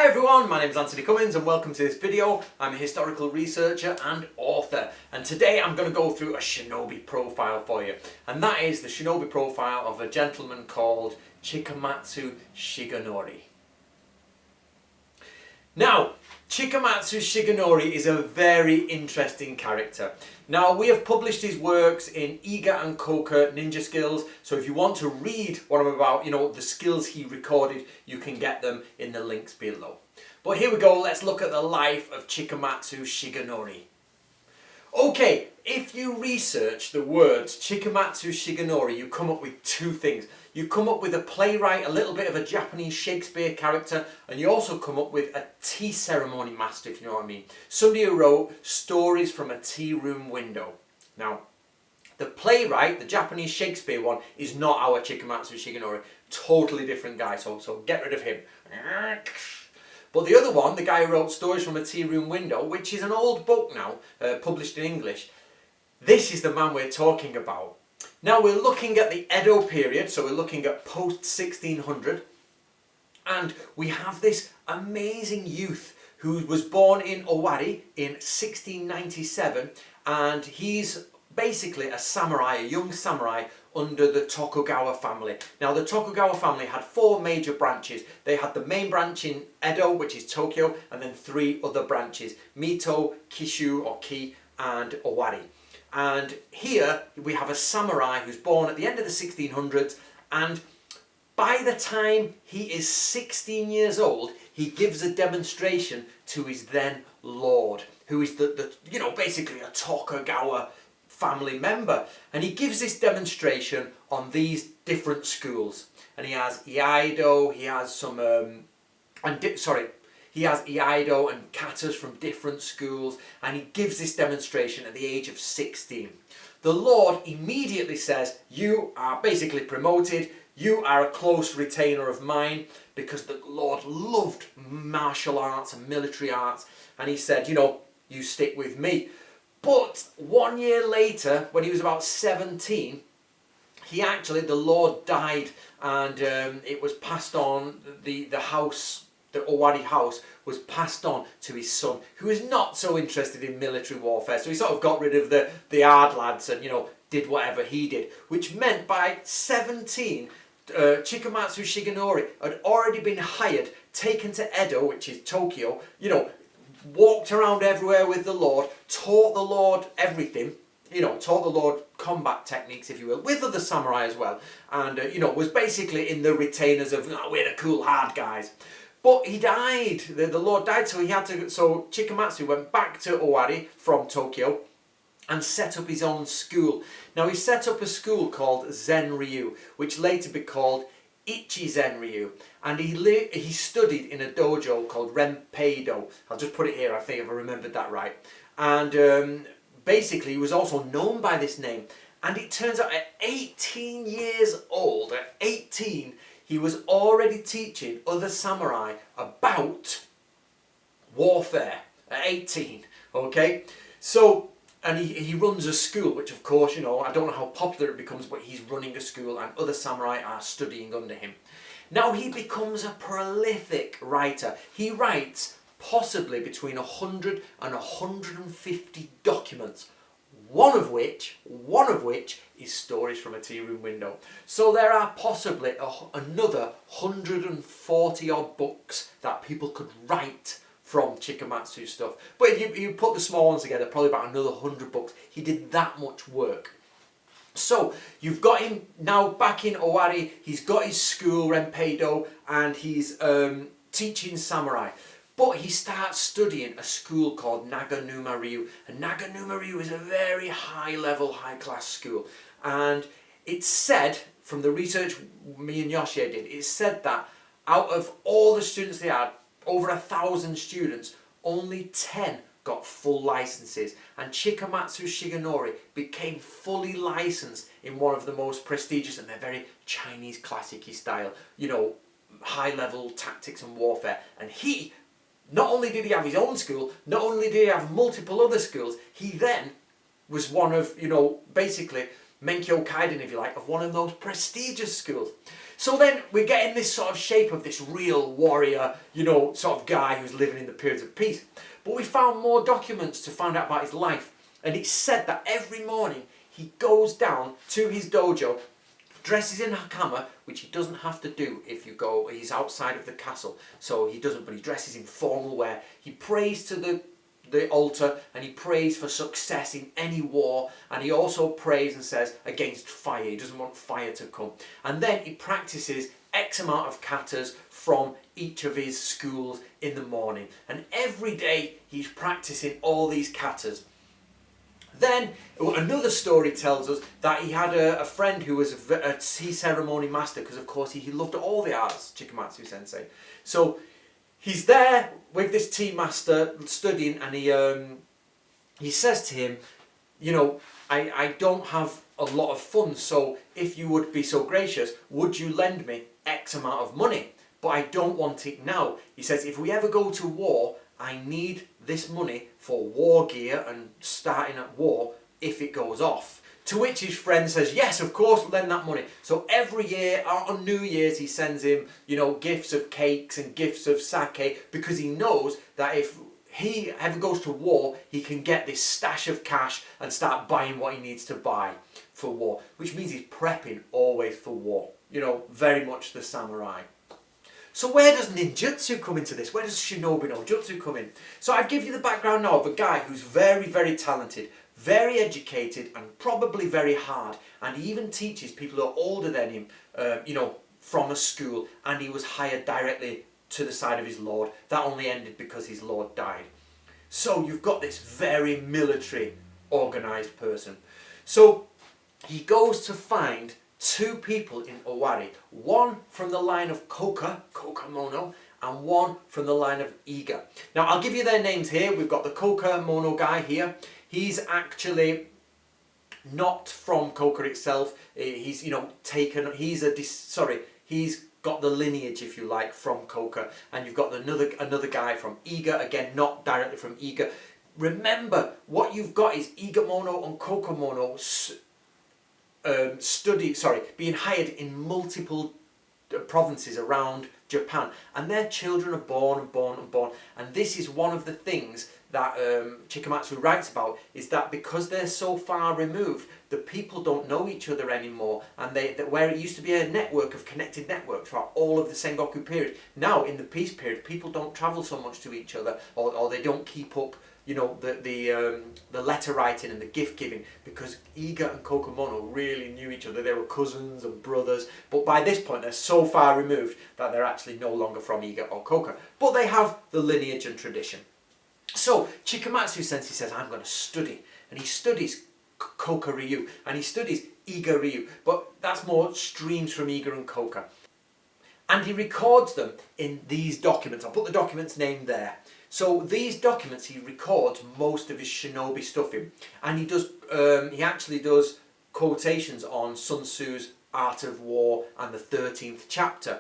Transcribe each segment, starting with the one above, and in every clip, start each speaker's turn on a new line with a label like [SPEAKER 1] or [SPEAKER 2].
[SPEAKER 1] everyone, my name is Anthony Cummins and welcome to this video. I'm a historical researcher and author, and today I'm going to go through a shinobi profile for you, and that is the shinobi profile of a gentleman called Chikamatsu Shigenori. Now, Chikamatsu Shigenori is a very interesting character. Now, we have published his works in Iga and Koka Ninja Skills, so if you want to read what I'm about, the skills he recorded, you can get them in the links below. But here we go, let's look at the life of Chikamatsu Shigenori. Okay, if you research the words Chikamatsu Shigenori, you come up with two things. You come up with a playwright, a little bit of a Japanese Shakespeare character, and you also come up with a tea ceremony master, if you know what I mean. Somebody who wrote stories from a tea room window. Now, the playwright, the Japanese Shakespeare one, is not our Chikamatsu Shigenori. Totally different guy, so get rid of him. But the other one, the guy who wrote Stories from a Tea Room Window, which is an old book now, published in English, this is the man we're talking about. Now we're looking at the Edo period, so we're looking at post-1600, and we have this amazing youth who was born in Owari in 1697, and he's basically a samurai, a young samurai under the Tokugawa family. Now the Tokugawa family had four major branches. They had the main branch in Edo, which is Tokyo, and then three other branches, Mito, Kishu or Ki, and Owari. And here we have a samurai who's born at the end of the 1600s, and by the time he is 16 years old, he gives a demonstration to his then lord, who is basically a Tokugawa family member, and he gives this demonstration on these different schools, and he has Iaido, he has some he has Iaido and katas from different schools, and he gives this demonstration at the age of 16. The Lord immediately says, you are basically promoted, you are a close retainer of mine, because the Lord loved martial arts and military arts, and he said, you stick with me. But 1 year later, when he was about 17, the Lord died, and it was passed on, the house, the Owari house, was passed on to his son, who was not so interested in military warfare. So he sort of got rid of the hard lads and, did whatever he did. Which meant by 17, Chikamatsu Shigenori had already been hired, taken to Edo, which is Tokyo, walked around everywhere with the Lord, taught the Lord everything, taught the Lord combat techniques, if you will, with other samurai as well, and, was basically in the retainers of, we're the cool hard guys. But he died, the Lord died, so Chikamatsu went back to Owari from Tokyo and set up his own school. Now he set up a school called Zen-ryu, which later be called Ichi-zen-ryu, and he studied in a dojo called Renpei-do. I'll just put it here, I think if I remembered that right. And basically he was also known by this name, and it turns out at 18 years old, he was already teaching other samurai about warfare at 18, okay? So, and he runs a school, which of course, I don't know how popular it becomes, but he's running a school and other samurai are studying under him. Now he becomes a prolific writer. He writes possibly between 100 and 150 documents, one of which is Stories from a Tea Room Window. So there are possibly another 140 odd books that people could write from Chikamatsu stuff. But if you put the small ones together, probably about another 100 books. He did that much work. So you've got him now back in Owari. He's got his school, Renpei-do, and he's teaching samurai. But he starts studying a school called Naganuma-ryu. And Naganuma-ryu is a very high-level, high-class school. And it's said, from the research me and Yoshi did, it's said that out of all the students they had, over 1,000 students, only 10 got full licenses. And Chikamatsu Shigenori became fully licensed in one of the most prestigious, and they're very Chinese classic-y style, high-level tactics and warfare. And he, not only did he have his own school, not only did he have multiple other schools, he then was one of, basically Menkyo Kaiden, if you like, of one of those prestigious schools. So then we're getting this sort of shape of this real warrior, sort of guy who's living in the periods of peace. But we found more documents to find out about his life. And it's said that every morning he goes down to his dojo, dresses in hakama, which he doesn't have to do if he's outside of the castle. So he doesn't, but he dresses in formal wear. He prays to the altar, and he prays for success in any war, and he also prays and says against fire. He doesn't want fire to come. And then he practices X amount of katas from each of his schools in the morning, and every day he's practicing all these katas. Then another story tells us that he had a friend who was a tea ceremony master, because of course he loved all the arts, Chikamatsu Sensei. So he's there with this tea master studying, and he says to him, I don't have a lot of funds, so if you would be so gracious, would you lend me X amount of money? But I don't want it now. He says, if we ever go to war, I need this money for war gear and starting at war if it goes off. To which his friend says, yes, of course, lend that money. So every year on New Year's he sends him, gifts of cakes and gifts of sake, because he knows that if he ever goes to war, he can get this stash of cash and start buying what he needs to buy for war, which means he's prepping always for war. Very much the samurai. So where does ninjutsu come into this? Where does shinobi no jutsu come in? So I've given you the background now of a guy who's very, very talented, very educated, and probably very hard. And he even teaches people who are older than him, from a school. And he was hired directly to the side of his lord. That only ended because his lord died. So you've got this very military, organised person. So he goes to find two people in Owari, one from the line of Koka Mono, and one from the line of Iga. Now I'll give you their names here. We've got the Koka Mono guy here. He's actually not from Koka itself. He's he's got the lineage, if you like, from Koka. And you've got another guy from Iga, again not directly from Iga. Remember, what you've got is Iga Mono and Koka Mono being hired in multiple provinces around Japan, and their children are born and born and born. And this is one of the things that Chikamatsu writes about, is that because they're so far removed, the people don't know each other anymore, and where it used to be a network of connected networks throughout all of the Sengoku period, now in the peace period people don't travel so much to each other, or they don't keep up the letter writing and the gift giving, because Iga and Kokomono really knew each other. They were cousins and brothers, but by this point they're so far removed that they're actually no longer from Iga or Koka, but they have the lineage and tradition. So Chikamatsu Sensei says, I'm going to study, and he studies Koka Ryu and he studies Iga Ryu, but that's more streams from Iga and Koka, and he records them in these documents. I'll put the documents name there. So these documents he records most of his shinobi stuff in, and he actually does quotations on Sun Tzu's Art of War and the 13th chapter.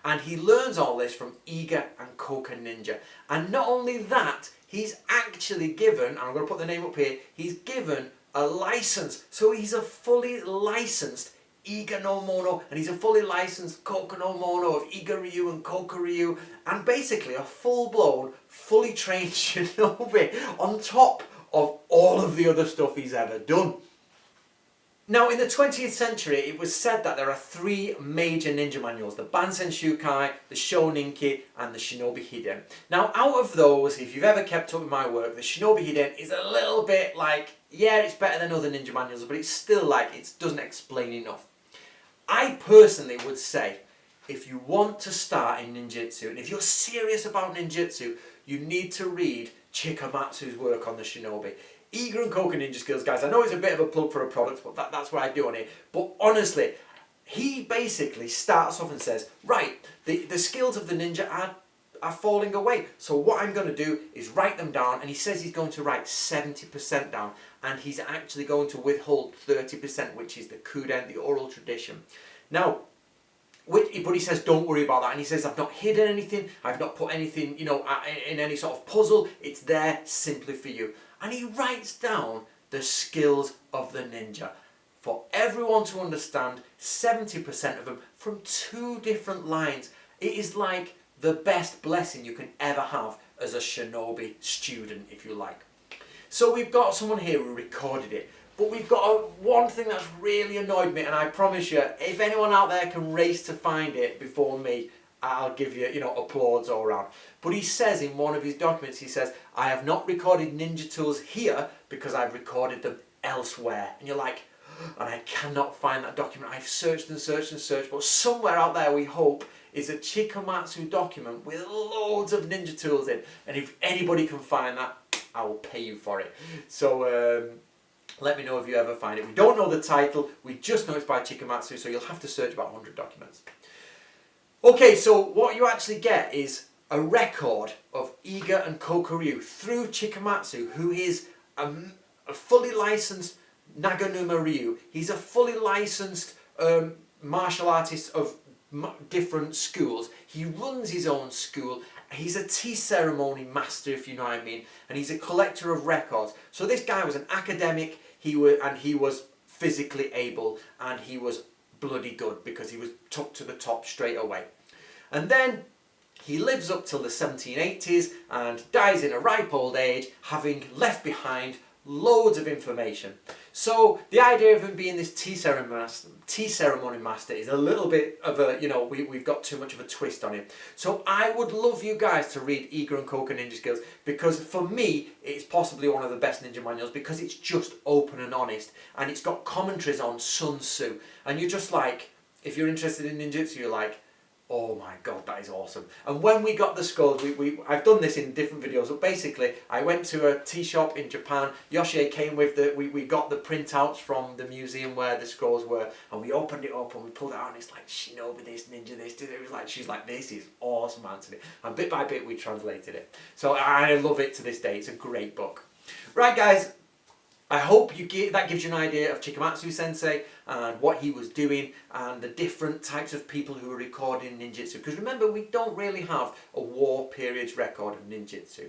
[SPEAKER 1] And he learns all this from Iga and Koka ninja. And not only that, he's actually given, and I'm going to put the name up here, he's given a license. So he's a fully licensed Iga no Mono, and he's a fully licensed Koka no Mono of Iga Ryu and Koka Ryu, and basically a full-blown, fully trained shinobi on top of all of the other stuff he's ever done. Now, in the 20th century, it was said that there are three major ninja manuals: the Bansen Shukai, the Shoninki, and the Shinobi Hiden. Now, out of those, if you've ever kept up with my work, the Shinobi Hiden is a little bit like, yeah, it's better than other ninja manuals, but it's still like, it doesn't explain enough. I personally would say, if you want to start in ninjutsu, and if you're serious about ninjutsu, you need to read Chikamatsu's work on the shinobi. Iga and Koka Ninja Skills, guys, I know it's a bit of a plug for a product, but that's what I do on it. But honestly, he basically starts off and says, right, the skills of the ninja are falling away. So what I'm going to do is write them down, and he says he's going to write 70% down, and he's actually going to withhold 30%, which is the kuden, the oral tradition. Now, but he says don't worry about that, and he says I've not hidden anything, I've not put anything, in any sort of puzzle, it's there simply for you. And he writes down the skills of the ninja. for everyone to understand 70% of them from 2 different lines. It is like the best blessing you can ever have as a shinobi student, if you like. So we've got someone here who recorded it, but we've got one thing that's really annoyed me, and I promise you, if anyone out there can race to find it before me, I'll give you, applause all around. But he says in one of his documents, he says, I have not recorded ninja tools here because I've recorded them elsewhere. And you're like, and I cannot find that document. I've searched and searched and searched, but somewhere out there, we hope, is a Chikamatsu document with loads of ninja tools in. And if anybody can find that, I will pay you for it. So let me know if you ever find it. We don't know the title, we just know it's by Chikamatsu, so you'll have to search about 100 documents. Okay, so what you actually get is a record of Iga and Kokoryu through Chikamatsu, who is a fully licensed Naganuma Ryu. He's a fully licensed martial artist of different schools. He runs his own school. He's a tea ceremony master, if you know what I mean, and he's a collector of records. So this guy was an academic, he was physically able, and he was bloody good because he was took to the top straight away. And then he lives up till the 1780s and dies in a ripe old age, having left behind loads of information. So the idea of him being this tea ceremony master is a little bit of a, we've got too much of a twist on him. So I would love you guys to read Iga and Koka Ninja Skills, because for me it's possibly one of the best ninja manuals, because it's just open and honest, and it's got commentaries on Sun Tzu, and you're just like, if you're interested in ninjutsu, you're like, oh my god, that is awesome. And when we got the skulls, I've done this in different videos, but basically I went to a tea shop in Japan. Yoshie came with we got the printouts from the museum where the scrolls were, and we opened it up and we pulled it out, and it's like shinobi this, ninja this. It was like, she's like, this is awesome, Anthony. And bit by bit we translated it. So I love it to this day. It's a great book. Right guys, I hope that gives you an idea of Chikamatsu Sensei and what he was doing and the different types of people who were recording ninjutsu. Because remember, we don't really have a war periods record of ninjutsu.